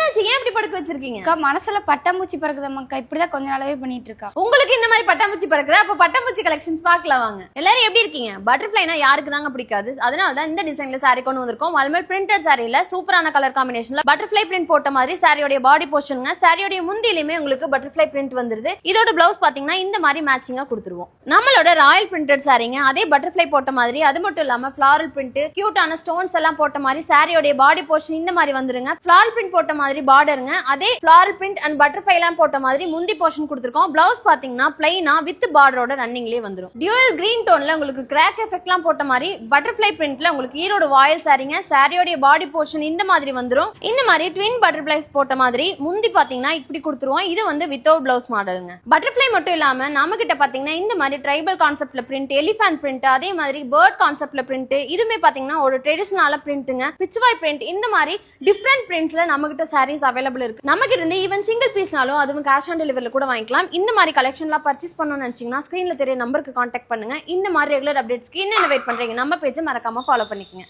என்னாச்சு? ஏன் இப்படி படுக்க வச்சிருக்கீங்க? அக்கா மனசுல பட்டாம்பூச்சி பறக்குதம்மாக்கா. இப்படிதான் கொஞ்ச நாளாவே பண்ணிட்டு இருக்கா. உங்களுக்கு இந்த மாதிரி பட்டாம்பூச்சி பறக்குது. அப்ப பட்டாம்பூச்சி கலெக்ஷன்ஸ் பார்க்கலாம் வாங்க. எல்லாரும் எப்படி இருக்கீங்க? பட்டர்ஃப்ளைனா யாருக்கு தாங்க பிடிக்காது? அதனால தான் இந்த டிசைன்ல saree கொண்டு வந்திருக்கோம். மல்மல் பிரிண்டட் சாரியில சூப்பரான கலர் காம்பினேஷன்ல பட்டர்ஃப்ளை பிரிண்ட் போட்ட மாதிரி சாரியோட பாடி போர்ஷனுங்க. சாரியோட முந்தியிலுமே உங்களுக்கு பட்டர்ஃப்ளை பிரிண்ட் வந்துருது. இதோட பிளவுஸ் பாத்தீங்கன்னா இந்த மாதிரி மேட்சிங்கா கொடுத்துருவோம். நம்மளோட ராயல் பிரிண்டட் சாரிங்க. அதே பட்டர்ஃப்ளை போட்ட மாதிரி, அது மட்டும் இல்லாம ஃபிளாரல் பிரிண்ட், கியூட்டான ஸ்டோன்ஸ் எல்லாம் போட்ட மாதிரி சாரியோட பாடி போர்ஷன் இந்த மாதிரி வந்துருங்க. ஃபிளாரல் பிரிண்ட் போட்ட மாதிரி பார்டருங்க. அதே ஃபிளாரல் பிரிண்ட் அண்ட் பட்டர்ஃப்ளை எல்லாம் போட்ட மாதிரி முந்தி போர்ஷன் கொடுத்துருக்கோம். பிளவுஸ் பாத்தீங்கன்னா பிளைனா வித் பார்டரோட ரன்னிங்லேயே வந்துடும். டியூவல் கிரீன் டோன்ல உங்களுக்கு கிராக் எஃபெக்ட் எல்லாம் போட்ட மாதிரி பட்டர்ஃப்ளை பிரிண்ட்ல உங்களுக்கு ஈரோடு வாயில் சாரிங்க. சாரியோட பாடி போர்ஷன் இந்த மாதிரி வந்துடும். இந்த மாதிரி ட்வின் பட்டர்ஃப்ளைஸ் போட்ட மாதிரி முந்தி பாத்தீங்கன்னா இப்படி கொடுத்துருவோம். இது வந்து வித்தவுட் பிளவுஸ் மாடலுங்க. பட்டர்ஃப்ளை மட்டும் இல்லாம நம்ம கிட்ட பாத்தீங்கன்னா இந்த மாதிரி ட்ரைபல் கான்செப்ட்ல பிரிண்ட், எலிஃபண்ட் பிரிண்ட், அதே மாதிரி பேர்ட் கான்செப்ட்ல பிரிண்ட், இதுமே பாத்தீங்கன்னா ஒரு ட்ரெடிஷனல் பிரிண்ட்டுங்க. பிச்சுவாய் பிரிண்ட், இந்த மாதிரி டிஃப்ரெண்ட் பிரிண்ட்ஸ்ல நம்ம கிட்ட சாரீஸ் அவைலபிள் இருக்கு. நம்ம கிட்ட இருந்து ஈவன் சிங்கிள் பீஸ்னாலும் அதுவும் கேஷ் ஆன் டெலிவரில கூட வாங்கிக்கலாம். இந்த மாதிரி கலெக்ஷன்லாம் பர்ச்சேஸ் பண்ணணும்னு நினைச்சீங்கன்னா ஸ்கிரீன்ல தெரிய நம்பருக்கு கான்டாக்ட் பண்ணுங்க. இந்த மாதிரி ரெகுலர் அப்டேட்ஸ்க்கு என்ன வெயிட் பண்றீங்க? நம்ம பேஜை மறக்காம ஃபாலோ பண்ணிக்கங்க.